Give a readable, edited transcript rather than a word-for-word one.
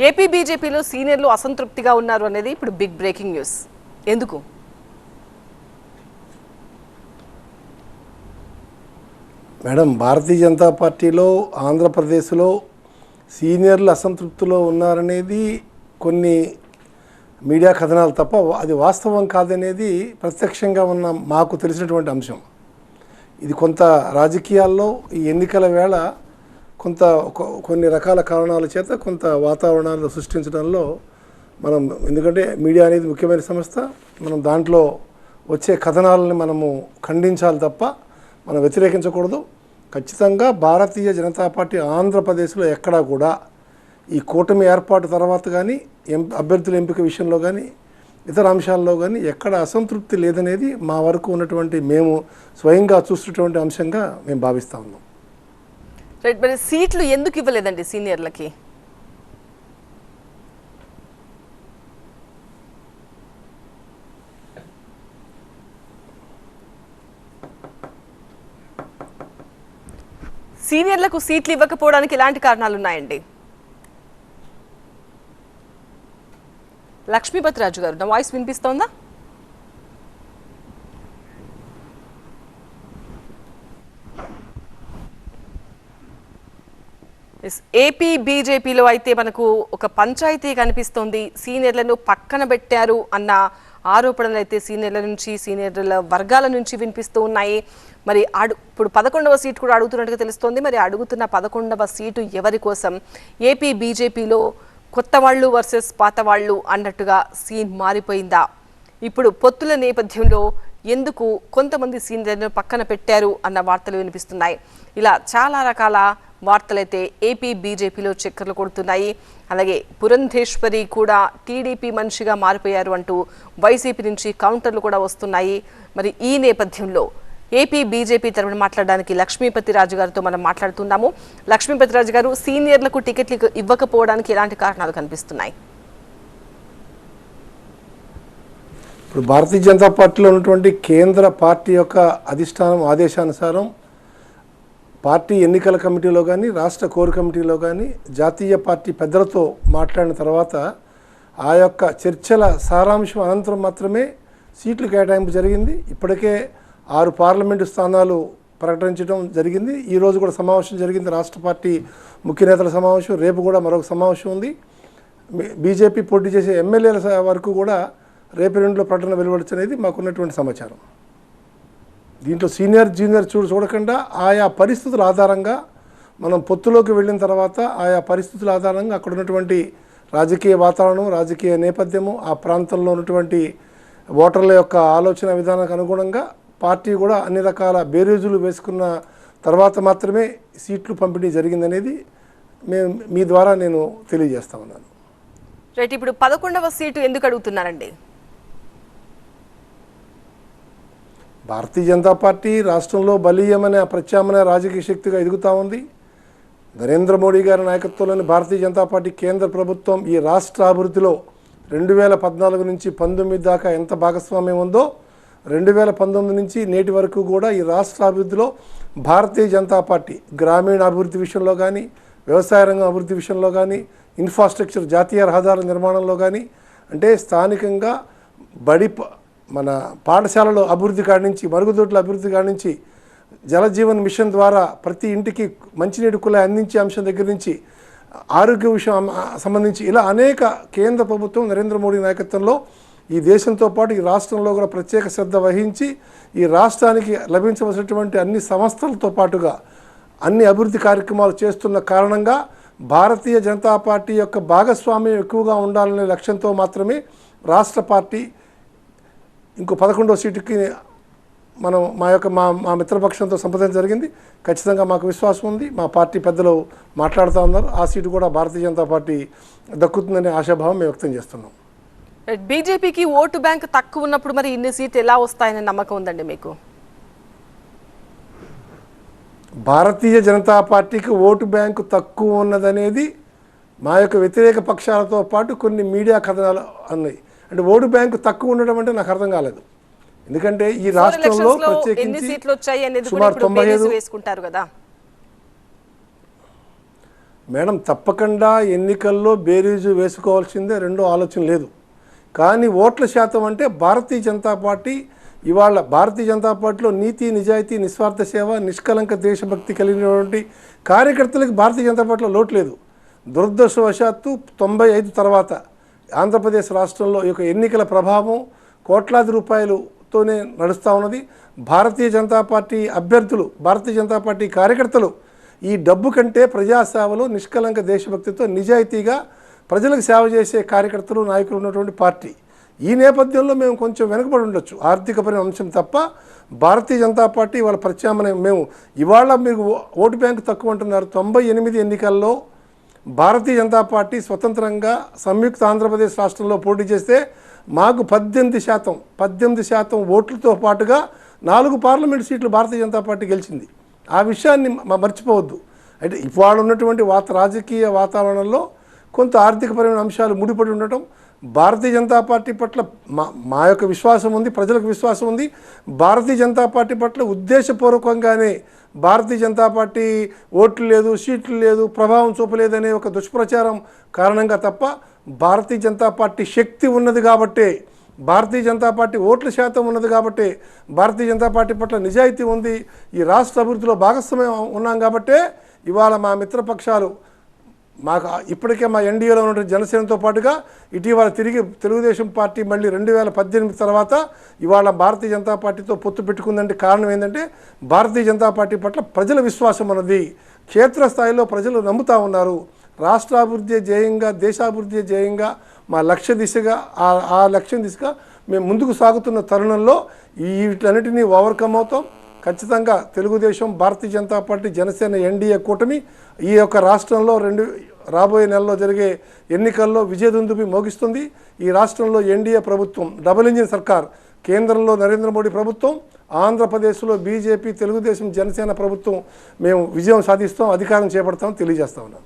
AP బీజేపీలో సీనియర్లు అసంతృప్తిగా ఉన్నారు అనేది ఇప్పుడు బిగ్ బ్రేకింగ్ న్యూస్. ఎందుకు? మేడం, భారతీయ జనతా పార్టీలో ఆంధ్రప్రదేశ్లో సీనియర్లు అసంతృప్తిలో ఉన్నారనేది కొన్ని మీడియా కథనాలు తప్ప అది వాస్తవం కాదనేది ప్రత్యక్షంగా ఉన్న మాకు తెలిసినటువంటి అంశం. ఇది కొంత రాజకీయాల్లో ఈ ఎన్నికల వేళ కొన్ని రకాల కారణాల చేత కొంత వాతావరణాలు సృష్టించడంలో మనం, ఎందుకంటే మీడియా అనేది ముఖ్యమైన సంస్థ, మనం దాంట్లో వచ్చే కథనాలని మనము ఖండించాలి తప్ప మనం వ్యతిరేకించకూడదు. ఖచ్చితంగా భారతీయ జనతా పార్టీ ఆంధ్రప్రదేశ్లో ఎక్కడా కూడా ఈ కూటమి ఏర్పాటు తర్వాత కానీ అభ్యర్థుల ఎంపిక విషయంలో కానీ ఇతర అంశాల్లో కానీ ఎక్కడ అసంతృప్తి లేదనేది మా వరకు ఉన్నటువంటి మేము స్వయంగా చూస్తున్నటువంటి అంశంగా మేము భావిస్తూ ఉన్నాం. రైట్. మరి సీట్లు ఎందుకు ఇవ్వలేదండి సీనియర్లకి? సీనియర్లకు సీట్లు ఇవ్వకపోవడానికి ఎలాంటి కారణాలు ఉన్నాయండి? లక్ష్మీపతి రాజు గారు, నా వాయిస్ వినిపిస్తోందా? ఏపీ బీజేపీలో అయితే మనకు ఒక పంచాయతీ కనిపిస్తోంది. సీనియర్లను పక్కన పెట్టారు అన్న ఆరోపణలు అయితే సీనియర్ల నుంచి, సీనియర్ల వర్గాల నుంచి వినిపిస్తూ ఉన్నాయి. మరి ఇప్పుడు 11వ సీటు కూడా అడుగుతున్నట్టుగా తెలుస్తోంది. మరి అడుగుతున్న 11వ సీటు ఎవరి కోసం? ఏపీ బీజేపీలో కొత్త వాళ్ళు వర్సెస్ పాత వాళ్ళు అన్నట్టుగా సీన్ మారిపోయిందా? ఇప్పుడు పొత్తుల నేపథ్యంలో ఎందుకు కొంతమంది సీనియర్లను పక్కన పెట్టారు అన్న వార్తలు వినిపిస్తున్నాయి. ఇలా చాలా రకాల వార్తలైతే ఏపీ బీజేపీలో చక్కర్లు కొడుతున్నాయి. అలాగే పురంధేశ్వరి కూడా టీడీపీ మనిషిగా మారిపోయారు అంటూ వైసీపీ నుంచి కౌంటర్లు కూడా వస్తున్నాయి. మరి ఈ నేపథ్యంలో ఏపీ బీజేపీ తరపున మాట్లాడడానికి లక్ష్మీపతి రాజు గారితో మనం మాట్లాడుతున్నాము. లక్ష్మీపతి రాజు గారు, సీనియర్లకు టికెట్లు ఇవ్వకపోవడానికి ఎలాంటి కారణాలు కనిపిస్తున్నాయి? ఇప్పుడు భారతీయ జనతా పార్టీలో ఉన్నటువంటి కేంద్ర పార్టీ యొక్క అధిష్టానం ఆదేశానుసారం పార్టీ ఎన్నికల కమిటీలో కానీ, రాష్ట్ర కోర్ కమిటీలో కానీ జాతీయ పార్టీ పెద్దలతో మాట్లాడిన తర్వాత ఆ యొక్క చర్చల సారాంశం అనంతరం మాత్రమే సీట్లు కేటాయింపు జరిగింది. ఇప్పటికే 6 పార్లమెంటు స్థానాలు ప్రకటించడం జరిగింది. ఈరోజు కూడా సమావేశం జరిగింది, రాష్ట్ర పార్టీ ముఖ్య నేతల సమావేశం. రేపు కూడా మరొక సమావేశం ఉంది. బీజేపీ పోటీ చేసే ఎమ్మెల్యేల వరకు కూడా రేపు 2లో ప్రకటన వెలువడచ్చనేది మాకున్నటువంటి సమాచారం. దీంట్లో సీనియర్ జూనియర్ చూడకుండా ఆయా పరిస్థితుల ఆధారంగా మనం పొత్తులోకి వెళ్ళిన తర్వాత ఆయా పరిస్థితుల ఆధారంగా అక్కడ ఉన్నటువంటి రాజకీయ వాతావరణం, రాజకీయ నేపథ్యము, ఆ ప్రాంతంలో ఉన్నటువంటి ఓటర్ల యొక్క ఆలోచన విధానానికి అనుగుణంగా పార్టీ కూడా అన్ని రకాల బేరీజులు వేసుకున్న తర్వాత మాత్రమే సీట్లు పంపిణీ జరిగిందనేది మీ ద్వారా నేను తెలియజేస్తా ఉన్నాను. రైట్. ఇప్పుడు 11వ సీటు ఎందుకు అడుగుతున్నారండి? భారతీయ జనతా పార్టీ రాష్ట్రంలో బలీయమైన ప్రత్యామ్నాయ రాజకీయ శక్తిగా ఎదుగుతూ ఉంది. నరేంద్ర మోడీ గారి నాయకత్వంలోని భారతీయ జనతా పార్టీ కేంద్ర ప్రభుత్వం ఈ రాష్ట్ర అభివృద్ధిలో 2014 నుంచి 19 దాకా ఎంత భాగస్వామ్యం ఉందో 2019 నుంచి నేటి వరకు కూడా ఈ రాష్ట్ర అభివృద్ధిలో భారతీయ జనతా పార్టీ గ్రామీణ అభివృద్ధి విషయంలో కానీ, వ్యవసాయ రంగం అభివృద్ధి విషయంలో కానీ, ఇన్ఫ్రాస్ట్రక్చర్ జాతీయ రహదారుల నిర్మాణంలో కానీ, అంటే స్థానికంగా మన పాఠశాలలో అభివృద్ధి కాడి నుంచి, మరుగుదొడ్ల అభివృద్ధి కాడి నుంచి, జలజీవన్ మిషన్ ద్వారా ప్రతి ఇంటికి మంచినీటి కుళాయి అందించే అంశం దగ్గర నుంచి, ఆరోగ్య విషయం సంబంధించి ఇలా అనేక కేంద్ర ప్రభుత్వం నరేంద్ర మోడీ నాయకత్వంలో ఈ దేశంతో పాటు ఈ రాష్ట్రంలో కూడా ప్రత్యేక శ్రద్ధ వహించి ఈ రాష్ట్రానికి లభించవలసినటువంటి అన్ని సంస్థలతో పాటుగా అన్ని అభివృద్ధి కార్యక్రమాలు చేస్తున్న కారణంగా భారతీయ జనతా పార్టీ యొక్క భాగస్వామ్యం ఎక్కువగా ఉండాలనే లక్ష్యంతో మాత్రమే రాష్ట్ర పార్టీ ఇంకో 11వ సీటుకి మనం మా మిత్రపక్షంతో సంప్రదించడం జరిగింది. ఖచ్చితంగా మాకు విశ్వాసం ఉంది, మా పార్టీ పెద్దలు మాట్లాడుతూ ఉన్నారు. ఆ సీటు కూడా భారతీయ జనతా పార్టీ దక్కుతుందనే ఆశాభావం మేము వ్యక్తం చేస్తున్నాం. బీజేపీకి ఓటు బ్యాంక్ తక్కువ ఉన్నప్పుడు మరి ఇన్ని సీట్లు ఎలా వస్తాయనే నమ్మకం ఉందండి మీకు? భారతీయ జనతా పార్టీకి ఓటు బ్యాంకు తక్కువ ఉన్నదనేది మా యొక్క వ్యతిరేక పక్షాలతో పాటు కొన్ని మీడియా కథనాలు అన్నాయి. అంటే ఓటు బ్యాంకు తక్కువ ఉండడం అంటే నాకు అర్థం కాలేదు. ఎందుకంటే ఈ రాష్ట్రంలో ప్రత్యేకించి సుమారు 95 వేసుకుంటారు కదా. మేడం తప్పకుండా ఎన్నికల్లో బేరీజు వేసుకోవాల్సిందే, రెండో ఆలోచన లేదు. కానీ ఓట్ల శాతం అంటే భారతీయ జనతా పార్టీ ఇవాళ భారతీయ జనతా పార్టీలో నీతి నిజాయితీ నిస్వార్థ సేవ నిష్కలంక దేశభక్తి కలిగినటువంటి కార్యకర్తలకు భారతీయ జనతా పార్టీలో లోటు లేదు. దురదృష్టవశాత్తు 95 తర్వాత ఆంధ్రప్రదేశ్ రాష్ట్రంలో ఈ యొక్క ఎన్నికల ప్రభావం కోట్లాది రూపాయలతోనే నడుస్తూ ఉన్నది. భారతీయ జనతా పార్టీ అభ్యర్థులు, భారతీయ జనతా పార్టీ కార్యకర్తలు ఈ డబ్బు కంటే ప్రజాసేవలో నిష్కలంక దేశభక్తితో నిజాయితీగా ప్రజలకు సేవ చేసే కార్యకర్తలు నాయకులు ఉన్నటువంటి పార్టీ. ఈ నేపథ్యంలో మేము కొంచెం వెనుకబడి ఉండొచ్చు ఆర్థికపరమైన అంశం తప్ప. భారతీయ జనతా పార్టీ వాళ్ళ ప్రత్యామ్నాయం మేము ఇవాళ మీరు ఓటు బ్యాంకు తక్కువ అంటున్నారు. 98 ఎన్నికల్లో భారతీయ జనతా పార్టీ స్వతంత్రంగా సంయుక్త ఆంధ్రప్రదేశ్ రాష్ట్రంలో పోటీ చేస్తే మాకు 18% ఓట్లతో పాటుగా 4 పార్లమెంట్ సీట్లు భారతీయ జనతా పార్టీ గెలిచింది. ఆ విషయాన్ని మర్చిపోవద్దు. అంటే ఇవాళ ఉన్నటువంటి రాజకీయ వాతావరణంలో కొంత ఆర్థికపరమైన అంశాలు ముడిపడి ఉండటం భారతీయ జనతా పార్టీ పట్ల మా యొక్క విశ్వాసం ఉంది, ప్రజలకు విశ్వాసం ఉంది. భారతీయ జనతా పార్టీ పట్ల ఉద్దేశపూర్వకంగానే భారతీయ జనతా పార్టీ ఓట్లు లేదు, సీట్లు లేదు, ప్రభావం చూపలేదనే ఒక దుష్ప్రచారం కారణంగా తప్ప భారతీయ జనతా పార్టీ శక్తి ఉన్నది కాబట్టే, భారతీయ జనతా పార్టీ ఓట్ల శాతం ఉన్నది కాబట్టి, భారతీయ జనతా పార్టీ పట్ల నిజాయితీ ఉంది, ఈ రాష్ట్ర అభివృద్ధిలో భాగస్వామ్యం ఉన్నాం కాబట్టే ఇవాళ మా మిత్రపక్షాలు మాకు ఇప్పటికే మా ఎన్డీఏలో ఉన్న జనసేనతో పాటుగా ఇటీవల తిరిగి తెలుగుదేశం పార్టీ మళ్ళీ 2018 తర్వాత ఇవాళ భారతీయ జనతా పార్టీతో పొత్తు పెట్టుకుందంటే కారణం ఏంటంటే భారతీయ జనతా పార్టీ పట్ల ప్రజల విశ్వాసం అన్నది క్షేత్రస్థాయిలో ప్రజలు నమ్ముతూ ఉన్నారు. రాష్ట్రాభివృద్ధి ధ్యేయంగా, దేశాభివృద్ధి ధ్యేయంగా మా లక్ష్య దిశగా ఆ లక్ష్యం దిశగా మేము ముందుకు సాగుతున్న తరుణంలో వీటన్నిటినీ ఓవర్కమ్ అవుతాం. ఖచ్చితంగా తెలుగుదేశం, భారతీయ జనతా పార్టీ, జనసేన ఎన్డీఏ కూటమి ఈ యొక్క రాష్ట్రంలో రాబోయే నెలలో జరిగే ఎన్నికల్లో విజయదుందుబి మోగిస్తుంది. ఈ రాష్ట్రంలో ఎన్డీఏ ప్రభుత్వం, డబుల్ ఇంజిన్ సర్కార్, కేంద్రంలో నరేంద్ర మోడీ ప్రభుత్వం, ఆంధ్రప్రదేశ్లో బీజేపీ, తెలుగుదేశం, జనసేన ప్రభుత్వం మేము విజయం సాధిస్తాం, అధికారం చేపడతాం తెలియజేస్తా ఉన్నాం.